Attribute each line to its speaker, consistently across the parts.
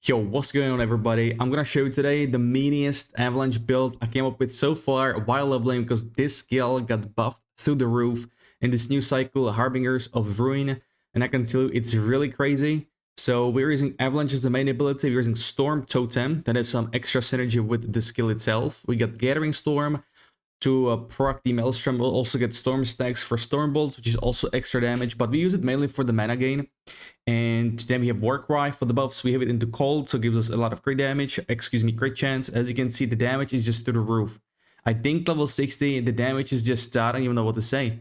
Speaker 1: Yo, what's going on everybody? I'm gonna show you today the meaniest Avalanche build I came up with so far while leveling because this skill got buffed through the roof in this new cycle, Harbingers of Ruin, and I can tell you it's really crazy. So we're using Avalanche as the main ability, we're using Storm Totem, that has some extra synergy with the skill itself. We got Gathering Storm to proc the Maelstrom. We'll also get Storm Stacks for Storm Bolts, which is also extra damage, but we use it mainly for the mana gain. And then we have Warcry for the buffs. We have it into Cold, so it gives us a lot of crit damage. Excuse me, crit chance. As you can see, the damage is just through the roof. I think level 60, the damage is just, I don't even know what to say.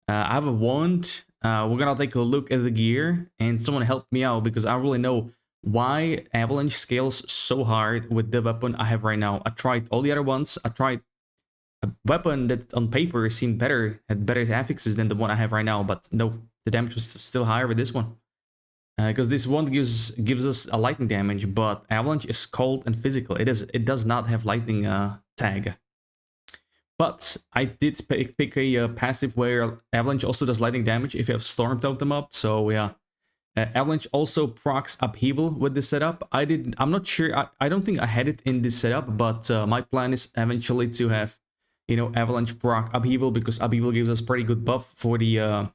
Speaker 1: I have a wand. We're gonna take a look at the gear, and someone help me out because I don't really know why Avalanche scales so hard with the weapon I have right now. I tried all the other ones. I tried a weapon that on paper seemed better, had better affixes than the one I have right now, but no, the damage was still higher with this one. Because this one gives us a lightning damage, but Avalanche is cold and physical. It does not have lightning tag. But I did pick a passive where Avalanche also does lightning damage if you have Storm Totem up. So yeah, Avalanche also procs Upheaval with this setup. I'm not sure. I don't think I had it in this setup, but my plan is eventually to have, you know, Avalanche proc Upheaval because Upheaval gives us pretty good buff for the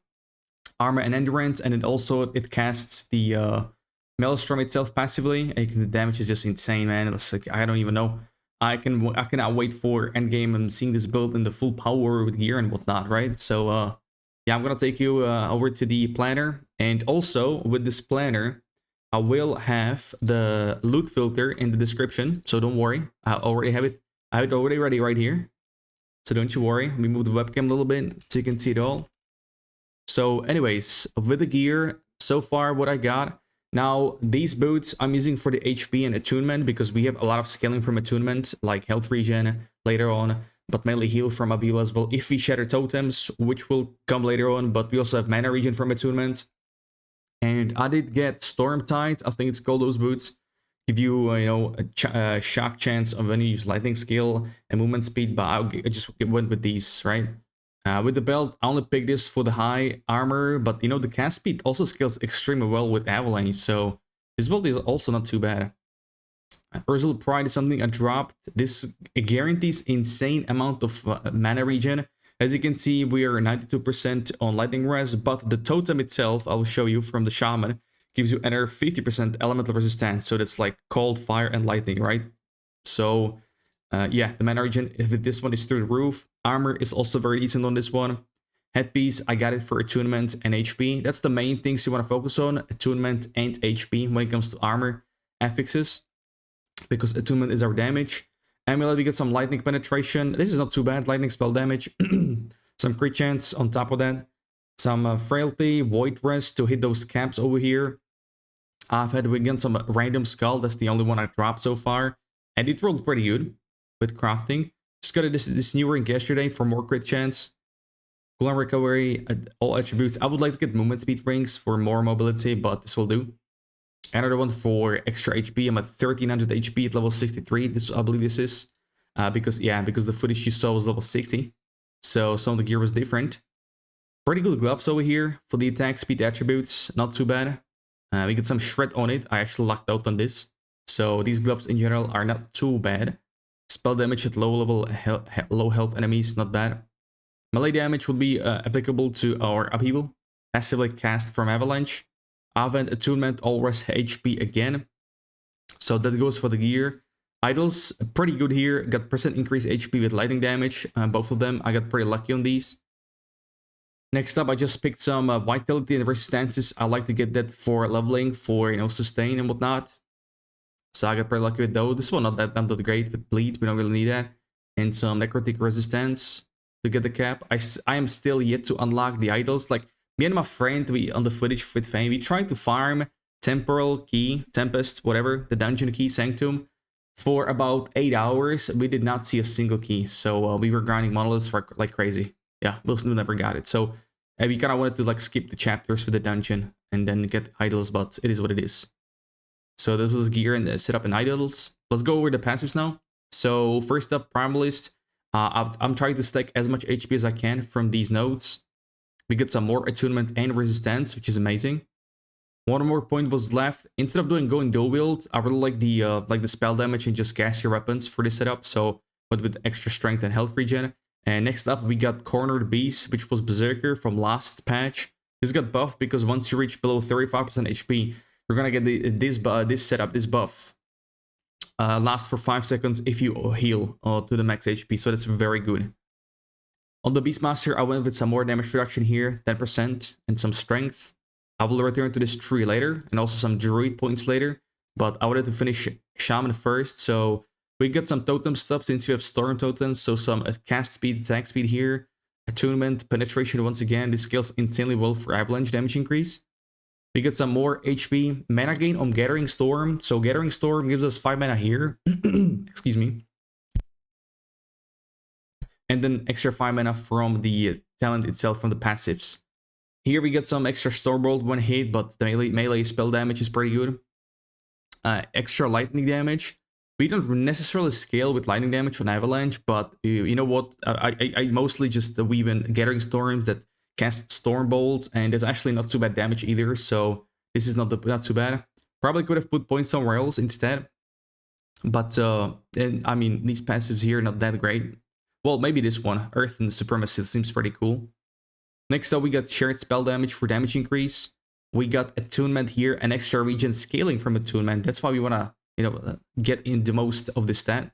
Speaker 1: armor and endurance, and it casts the Maelstrom itself passively. The damage is just insane, man. It's like, I don't even know. I cannot wait for endgame and seeing this build in the full power with gear and whatnot, right? So yeah, I'm gonna take you over to the planner, and also with this planner, I will have the loot filter in the description. So don't worry, I already have it. I have it already ready right here. So don't you worry. Let me move the webcam a little bit so you can see it all. So anyways, with the gear, so far what I got. Now, these boots I'm using for the HP and attunement because we have a lot of scaling from attunement, like health regen later on, but mainly heal from Upheaval as well if we shatter totems, which will come later on, but we also have mana regen from attunement. And I did get Storm Tide, I think it's called, those boots. Give you, you know, a shock chance of when you use lightning skill and movement speed, but I just went with these, right? With the belt, I only picked this for the high armor, but you know, the cast speed also scales extremely well with Avalanche, so this build is also not too bad. Ursula Pride is something I dropped. This guarantees insane amount of mana regen. As you can see, we are 92% on lightning res, but the totem itself, I will show you from the Shaman, gives you another 50% elemental resistance, so that's like cold, fire, and lightning, right? So yeah, the mana regen, if this one is through the roof. Armor is also very decent on this one. Headpiece, I got it for attunement and HP. That's the main things you want to focus on, attunement and HP when it comes to armor affixes, because attunement is our damage. Amulet, we get some lightning penetration. This is not too bad, lightning spell damage. Some crit chance on top of that. Some frailty, void rest to hit those caps over here. We got some random skull, that's the only one I dropped so far. And it rolled pretty good with crafting. Just got this new ring yesterday for more crit chance. Cooldown recovery, all attributes. I would like to get movement speed rings for more mobility, but this will do. Another one for extra HP. I'm at 1300 HP at level 63. This, I believe this is. Because the footage you saw was level 60. So some of the gear was different. Pretty good gloves over here for the attack speed attributes. Not too bad. We get some shred on it. I actually lucked out on this. So these gloves in general are not too bad. Spell damage at low level, low health enemies, not bad. Melee damage will be applicable to our Upheaval. Passively cast from Avalanche. Avant attunement, all rest HP again. So that goes for the gear. Idols, pretty good here. Got percent increase HP with lightning damage. Both of them, I got pretty lucky on these. Next up, I just picked some vitality and resistances. I like to get that for leveling, for, you know, sustain and whatnot. So I got pretty lucky with those. This one not that great with bleed. We don't really need that. And some necrotic resistance to get the cap. I am still yet to unlock the idols. Like me and my friend, we on the footage with Fame, we tried to farm Temporal Key, Tempest, whatever, the dungeon key, Sanctum, for about 8 hours. We did not see a single key. So we were grinding monoliths for like crazy. Yeah, we still never got it. So we kind of wanted to like skip the chapters with the dungeon and then get idols, but it is what it is. So this was gear and setup and idols. Let's go over the passives now. So first up, Primalist. I'm trying to stack as much HP as I can from these nodes. We get some more attunement and resistance, which is amazing. One more point was left. Instead of going dual wield, I really like the spell damage and just gas your weapons for this setup. So with extra strength and health regen. And next up we got Cornered Beast, which was Berserker from last patch. This got buffed because once you reach below 35% HP, you're gonna get this setup, this buff. Lasts for 5 seconds if you heal to the max HP, so that's very good. On the Beastmaster, I went with some more damage reduction here, 10%, and some strength. I will return to this tree later, and also some druid points later, but I wanted to finish Shaman first, so we got some totem stuff since we have storm totems, so some cast speed, attack speed here, attunement, penetration once again. This scales insanely well for avalanche damage increase. We get some more HP, mana gain on Gathering Storm. So Gathering Storm gives us 5 mana here. Excuse me. And then extra 5 mana from the talent itself, from the passives. Here we get some extra Stormbolt when hit, but the melee spell damage is pretty good. Extra lightning damage. We don't necessarily scale with lightning damage on Avalanche, but you know what? I mostly just weave in Gathering Storms that cast Stormbolt, and there's actually not too bad damage either, so this is not too bad. Probably could have put points somewhere else instead, but I mean, these passives here not that great. Well, maybe this one, Earth and the Supremacy, seems pretty cool. Next up, we got shared spell damage for damage increase. We got attunement here, and extra regen scaling from attunement. That's why we wanna, you know, get in the most of this stat.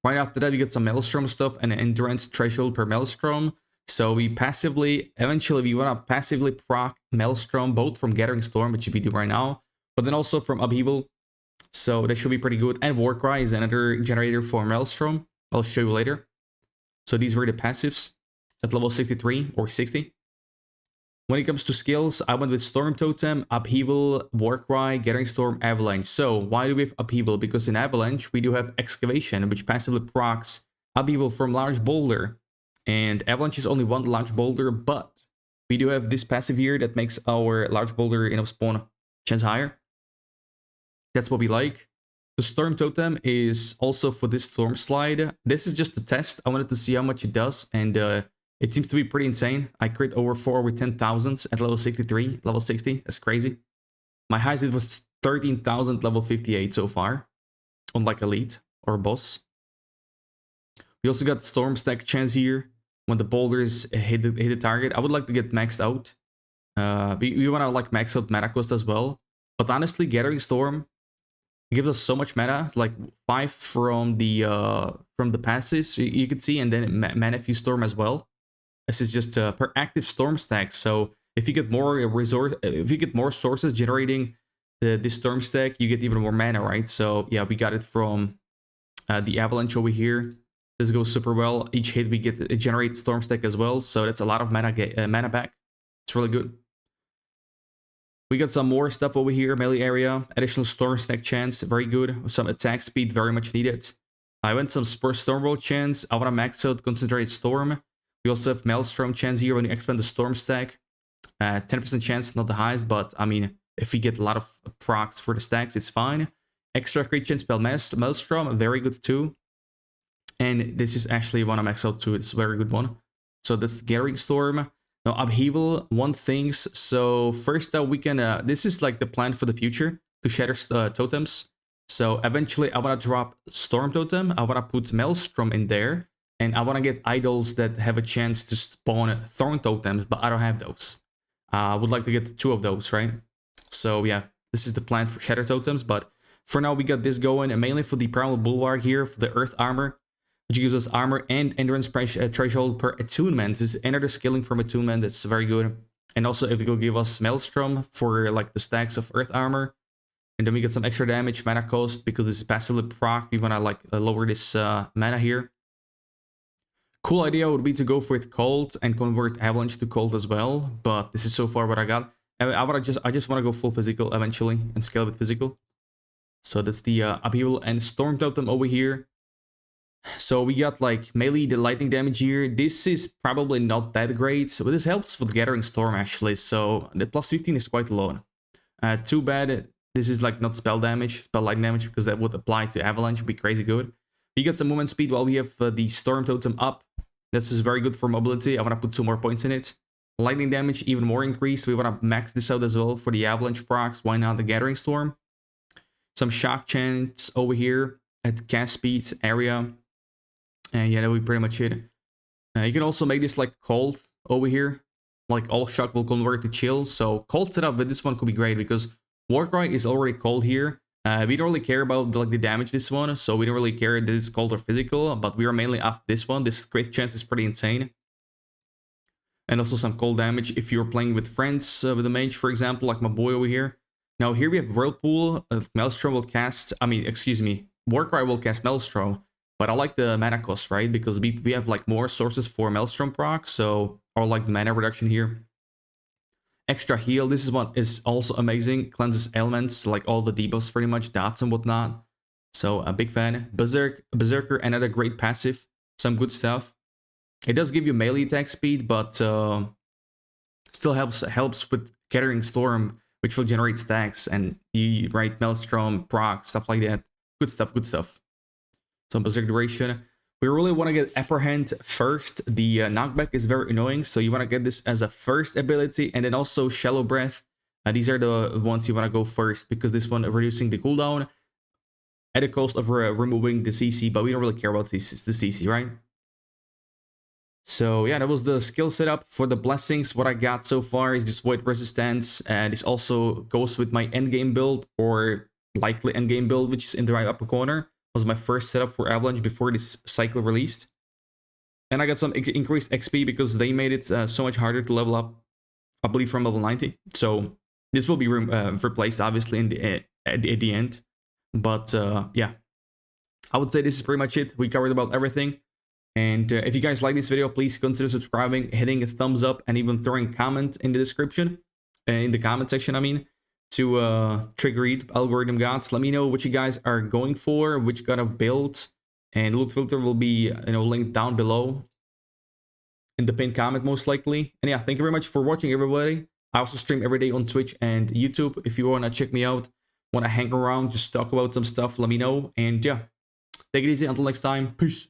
Speaker 1: Right after that, we get some Maelstrom stuff and an endurance threshold per Maelstrom. So we passively, eventually we want to passively proc Maelstrom, both from Gathering Storm, which we do right now, but then also from Upheaval. So that should be pretty good. And Warcry is another generator for Maelstrom. I'll show you later. So these were the passives at level 63 or 60. When it comes to skills, I went with Storm Totem, Upheaval, Warcry, Gathering Storm, Avalanche. So why do we have Upheaval? Because in Avalanche, we do have Excavation, which passively procs Upheaval from Large Boulder. And Avalanche is only one large boulder, but we do have this passive here that makes our large boulder, you know, spawn chance higher. That's what we like. The Storm Totem is also for this Storm Slide. This is just a test. I wanted to see how much it does, and it seems to be pretty insane. I crit over 4 with 10,000s at level 63, level 60. That's crazy. My highest it was 13,000 level 58 so far on like Elite or Boss. We also got Storm Stack chance here. When the boulders hit the target, I would like to get maxed out. We want to like max out mana cost as well. But honestly, Gathering Storm gives us so much mana, like 5 from the passives you could see, and then Mana Fuse Storm as well. This is just per active storm stack. So if you get more sources generating this storm stack, you get even more mana, right? So yeah, we got it from the Avalanche over here. This goes super well. Each hit we get it generates storm stack as well, so that's a lot of mana back. It's really good. We got some more stuff over here, melee area, additional storm stack chance, very good. Some attack speed, very much needed. I went some Stormbolt chance. I want to max out Concentrated Storm. We also have Maelstrom chance here when you expand the storm stack. 10% chance, not the highest, but I mean, if you get a lot of procs for the stacks, it's fine. Extra crit chance spell Maelstrom, very good too. And this is actually one I max out too. It's a very good one. So that's the Gathering Storm. Now Upheaval, one things. So first up, we can, this is like the plan for the future to shatter totems. So eventually I want to drop Storm Totem. I want to put Maelstrom in there. And I want to get idols that have a chance to spawn Thorn Totems, but I don't have those. I would like to get 2 of those, right? So yeah, this is the plan for shatter totems. But for now, we got this going, and mainly for the Primal Bulwark here, for the Earth Armor, which gives us armor and endurance threshold per attunement. This is another scaling from attunement. That's very good. And also it will give us Maelstrom for like the stacks of Earth Armor. And then we get some extra damage, mana cost, because this is passively proc. We want to like lower this mana here. Cool idea would be to go for it cold and convert Avalanche to cold as well. But this is so far what I got. I just want to go full physical eventually and scale with physical. So that's the Upheaval and Storm Totem over here. So we got like melee, the lightning damage here. This is probably not that great, but this helps with Gathering Storm actually. So the plus 15 is quite low. Too bad this is like not spell damage, spell lightning damage, because that would apply to Avalanche, would be crazy good. We got some movement speed while we have the Storm Totem up. This is very good for mobility. I want to put 2 more points in it. Lightning damage even more increased. We want to max this out as well for the Avalanche procs. Why not the Gathering Storm? Some shock chants over here at cast speed area. And yeah, that would be pretty much it. You can also make this like cold over here. Like all shock will convert to chill. So cold setup with this one could be great because Warcry is already cold here. We don't really care about like the damage this one, so we don't really care that it's cold or physical, but we are mainly after this one. This crit chance is pretty insane. And also some cold damage if you're playing with friends with a mage, for example, like my boy over here. Now here we have Whirlpool. Maelstrom will cast, Warcry will cast Maelstrom, but I like the mana cost, right? Because we have like more sources for Maelstrom proc, so or like the mana reduction here. Extra heal, this is one is also amazing. Cleanses elements, like all the debuffs pretty much, dots and whatnot. So a big fan. Berserker, another great passive. Some good stuff. It does give you melee attack speed, but still helps with Gathering Storm, which will generate stacks, and you write Maelstrom, proc, stuff like that. Good stuff, good stuff. Some Berserk duration. We really want to get Upper Hand first. The knockback is very annoying, so you want to get this as a first ability, and then also Shallow Breath. These are the ones you want to go first, because this one reducing the cooldown at the cost of removing the CC, but we don't really care about the CC, right? So yeah, that was the skill setup for the blessings. What I got so far is just Void Resistance, and this also goes with my endgame build, or likely endgame build, which is in the right upper corner. Was my first setup for Avalanche before this cycle released. And I got some increased XP because they made it so much harder to level up, I believe from level 90. So this will be replaced obviously in at the end. But yeah, I would say this is pretty much it. We covered about everything. And if you guys like this video, please consider subscribing, hitting a thumbs up, and even throwing a comment in the description, in the comment section, I mean, to trigger it, algorithm gods. Let me know what you guys are going for, which kind of build, and loot filter will be linked down below in the pinned comment most likely. And yeah, thank you very much for watching, everybody. I also stream every day on Twitch and YouTube. If you want to check me out, want to hang around, just talk about some stuff, let me know. And yeah, take it easy until next time. Peace.